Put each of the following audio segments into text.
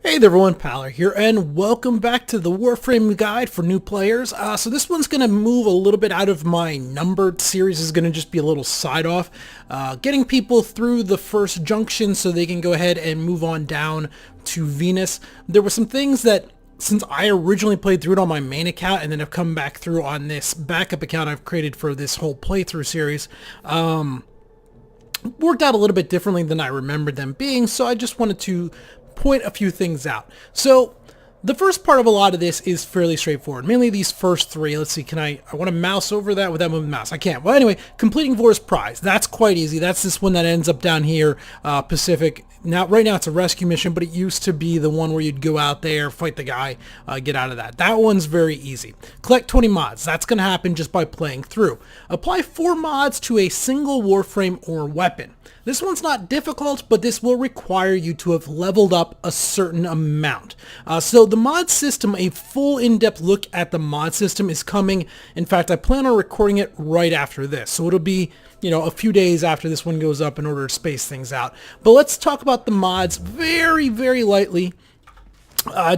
Hey there everyone, Paler here, and welcome back to the Warframe guide for new players. So this one's going to move a little bit out of my numbered series. Is going to just be a little side off, getting people through the first junction so they can go ahead and move on down to Venus. There were some things that, since I originally played through it on my main account and then have come back through on this backup account I've created for this whole playthrough series, worked out a little bit differently than I remembered them being, so I just wanted to point a few things out. So the first part of a lot of this is fairly straightforward. Mainly these first three. Let's see, I want to mouse over that without moving the mouse. I can't. Well, anyway, completing Vor's prize. That's quite easy. That's this one that ends up down here, Pacific. Now, right now it's a rescue mission, but it used to be the one where you'd go out there, fight the guy, get out of that. That one's very easy. Collect 20 mods. That's going to happen just by playing through. Apply 4 mods to a single Warframe or weapon. This one's not difficult, but this will require you to have leveled up a certain amount. So the mod system, a full in-depth look at the mod system is coming. In fact, I plan on recording it right after this. So it'll be, a few days after this one goes up in order to space things out. But let's talk about the mods very, very lightly,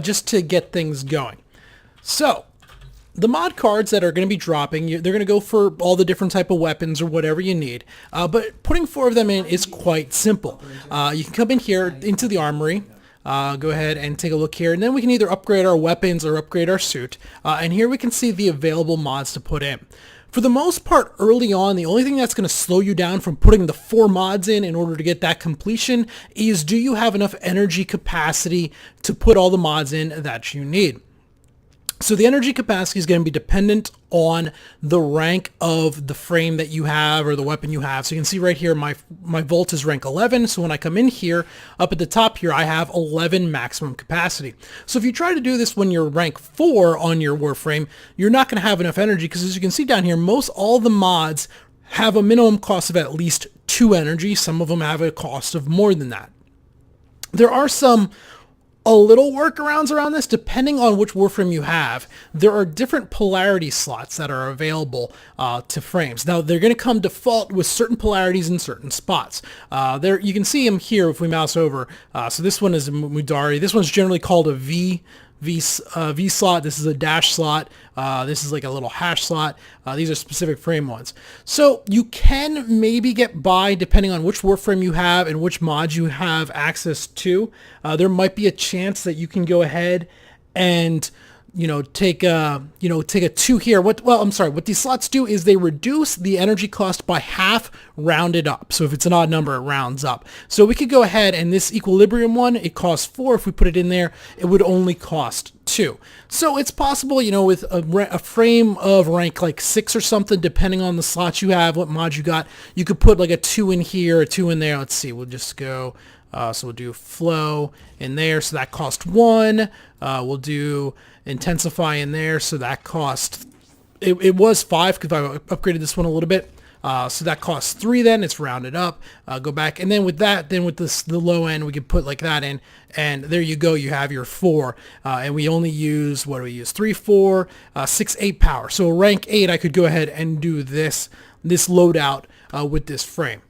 just to get things going. So the mod cards that are going to be dropping, they're going to go for all the different type of weapons or whatever you need. But putting 4 of them in is quite simple. You can come in here into the armory. Go ahead and take a look here, and then we can either upgrade our weapons or upgrade our suit. And here we can see the available mods to put in. For the most part, early on, the only thing that's going to slow you down from putting the 4 mods in order to get that completion is, do you have enough energy capacity to put all the mods in that you need? So the energy capacity is going to be dependent on the rank of the frame that you have or the weapon you have. So you can see right here, my Volt is rank 11. So when I come in here, up at the top here, I have 11 maximum capacity. So if you try to do this when you're rank 4 on your Warframe, you're not going to have enough energy because, as you can see down here, all the mods have a minimum cost of at least 2 energy. Some of them have a cost of more than that. There are a little workarounds around this. Depending on which Warframe you have, there are different polarity slots that are available to frames. Now, they're going to come default with certain polarities in certain spots. There, you can see them here if we mouse over. So this one is a Mudari. This one's generally called a V slot. This is a dash slot. This is like a little hash slot. These are specific frame ones. So you can maybe get by depending on which Warframe you have and which mods you have access to. There might be a chance that you can go ahead and take a 2 here. What these slots do is they reduce the energy cost by half, rounded up. So if it's an odd number, it rounds up. So we could go ahead, and this equilibrium one, it costs 4. If we put it in there, it would only cost 2. So it's possible, with a frame of rank like 6 or something, depending on the slots you have, what mods you got, you could put like a 2 in here, a 2 in there. Let's see, we'll just go, so we'll do flow in there, so that cost 1. We'll do intensify in there, so that cost, it was 5 because I upgraded this one a little bit. So that costs 3 then, it's rounded up. Go back, and then with that, the low end, we could put like that in, and there you go, you have your 4. And we only use, 3, 4, 6, 8 power. So rank 8, I could go ahead and do this loadout with this frame.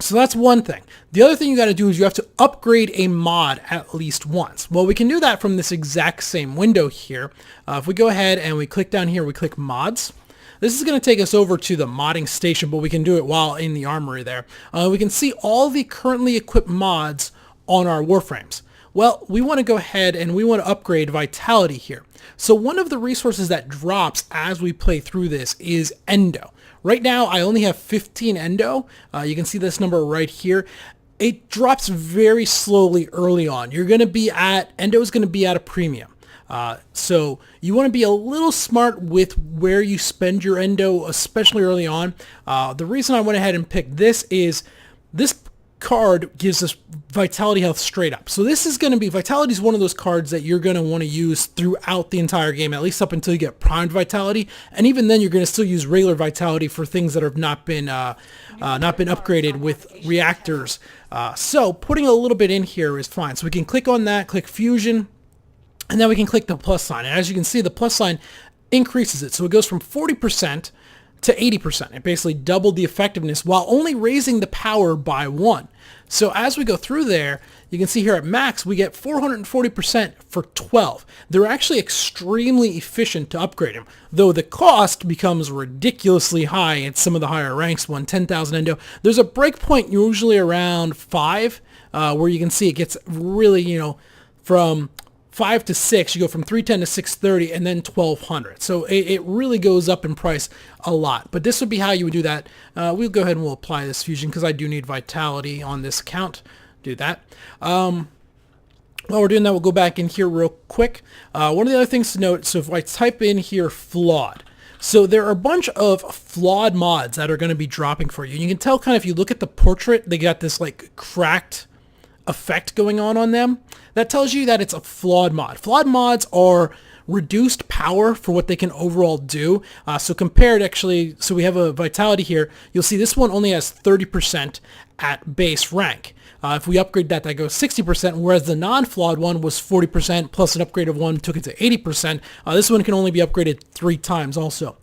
So that's one thing. The other thing you got to do is you have to upgrade a mod at least once. Well, we can do that from this exact same window here. If we go ahead and we click down here, we click mods. This is going to take us over to the modding station, but we can do it while in the armory there. We can see all the currently equipped mods on our Warframes. Well, we want to go ahead and we want to upgrade Vitality here. So one of the resources that drops as we play through this is Endo. Right now, I only have 15 Endo. You can see this number right here. It drops very slowly early on. Endo is going to be at a premium. So you want to be a little smart with where you spend your Endo, especially early on. The reason I went ahead and picked this is this card gives us Vitality health straight up. So this is going to be, Vitality is one of those cards that you're going to want to use throughout the entire game, at least up until you get primed Vitality. And even then, you're going to still use regular Vitality for things that have not been upgraded with reactors. So putting a little bit in here is fine. So we can click on that, click Fusion, and then we can click the plus sign. And as you can see, the plus sign increases it. So it goes from 40% to 80%. It basically doubled the effectiveness while only raising the power by 1. So as we go through there, you can see here at max, we get 440% for 12. They're actually extremely efficient to upgrade them, though the cost becomes ridiculously high at some of the higher ranks. 10,000 endo. There's a breakpoint usually around 5, where you can see it gets really, from 5 to 6, you go from 310 to 630 and then 1200. So it really goes up in price a lot. But this would be how you would do that. We'll go ahead and we'll apply this fusion because I do need vitality on this account. Do that. While we're doing that, we'll go back in here real quick. One of the other things to note, so if I type in here flawed, so there are a bunch of flawed mods that are going to be dropping for you. And you can tell kind of if you look at the portrait, they got this like cracked effect going on them. That tells you that it's a flawed mod. Flawed mods are reduced power for what they can overall do. So compared actually, so we have a vitality here. You'll see this one only has 30% at base rank. If we upgrade that, that goes 60%, whereas the non-flawed one was 40% plus an upgrade of 1 took it to 80%. This one can only be upgraded 3 times also.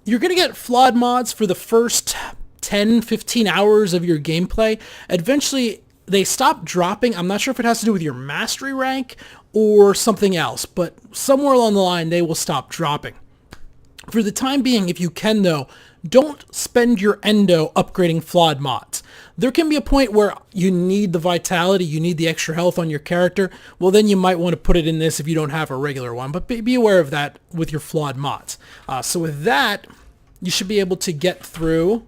You're going to get flawed mods for the first 10, 15 hours of your gameplay. Eventually, they stop dropping. I'm not sure if it has to do with your mastery rank or something else, but somewhere along the line, they will stop dropping. For the time being, if you can though, don't spend your endo upgrading flawed mods. There can be a point where you need the vitality, you need the extra health on your character. Well, then you might want to put it in this if you don't have a regular one, but be aware of that with your flawed mods. So with that, you should be able to get through,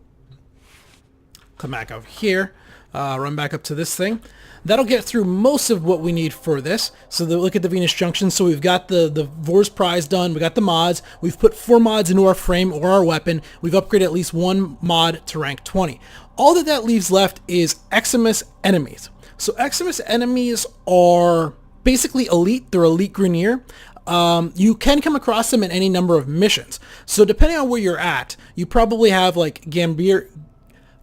come back over here, run back up to this thing. That'll get through most of what we need for this. So look at the Venus Junction. So we've got the Vor's Prize done. We got the mods. We've put 4 mods into our frame or our weapon. We've upgraded at least 1 mod to rank 20. All that leaves left is Eximus enemies. So Eximus enemies are basically elite. They're elite Grenier. You can come across them in any number of missions. So depending on where you're at, you probably have like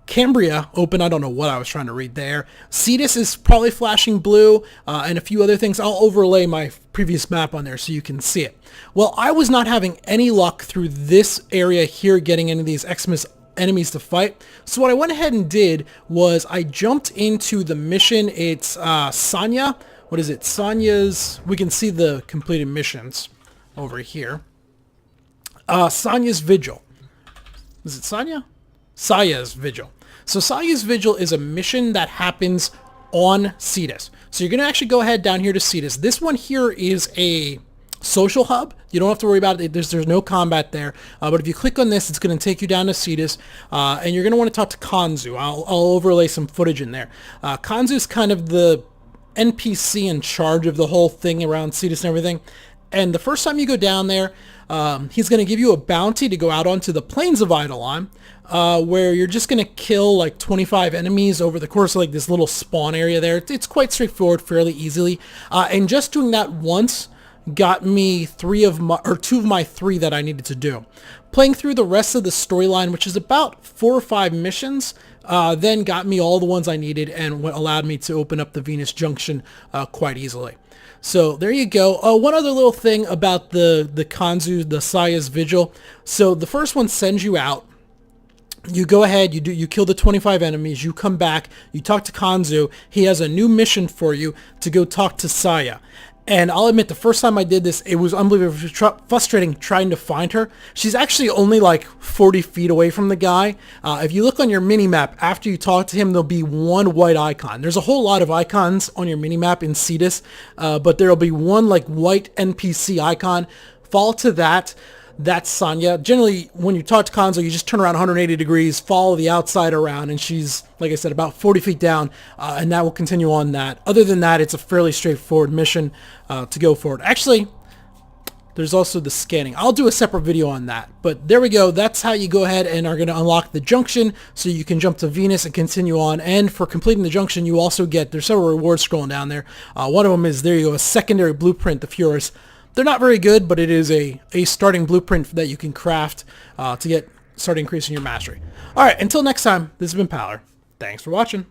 Cambria open. I don't know what I was trying to read there. Cetus is probably flashing blue, and a few other things. I'll overlay my previous map on there so you can see it. Well, I was not having any luck through this area here getting any of these Eximus enemies to fight. So what I went ahead and did was I jumped into the mission. It's Sanya. What is it? Sanya's, we can see the completed missions over here. Sanya's Vigil. Is it Sanya? Saya's Vigil. So Saya's Vigil is a mission that happens on Cetus. So you're going to actually go ahead down here to Cetus. This one here is a social hub. You don't have to worry about it. There's no combat there. But if you click on this, it's going to take you down to Cetus. And you're going to want to talk to Kanzu. I'll overlay some footage in there. Kanzu is kind of the NPC in charge of the whole thing around Cetus and everything. And the first time you go down there, he's going to give you a bounty to go out onto the plains of Eidolon, where you're just going to kill like 25 enemies over the course of like this little spawn area there. It's quite straightforward, fairly easily. And just doing that once got me 2 of my 3 that I needed to do. Playing through the rest of the storyline, which is about 4 or 5 missions, then got me all the ones I needed and allowed me to open up the Venus Junction quite easily. So there you go. One other little thing about the Kanzu, the Saya's Vigil. So the first one sends you out. You go ahead, you kill the 25 enemies, you come back, you talk to Kanzu. He has a new mission for you to go talk to Saya. And I'll admit, the first time I did this, it was unbelievably frustrating trying to find her. She's actually only like 40 feet away from the guy. If you look on your mini-map, after you talk to him, there'll be 1 white icon. There's a whole lot of icons on your mini-map in Cetus, but there'll be 1 like white NPC icon. Follow to that. That's Sanya. Generally, when you talk to Kanzo, you just turn around 180 degrees, follow the outside around, and she's, like I said, about 40 feet down, and that will continue on that. Other than that, it's a fairly straightforward mission to go forward. Actually, there's also the scanning. I'll do a separate video on that. But there we go. That's how you go ahead and are going to unlock the junction so you can jump to Venus and continue on. And for completing the junction, you also get, there's several rewards scrolling down there. One of them is, there you go, a secondary blueprint, the Furies. They're not very good, but it is a starting blueprint that you can craft to start increasing your mastery. All right, until next time, this has been Paler. Thanks for watching.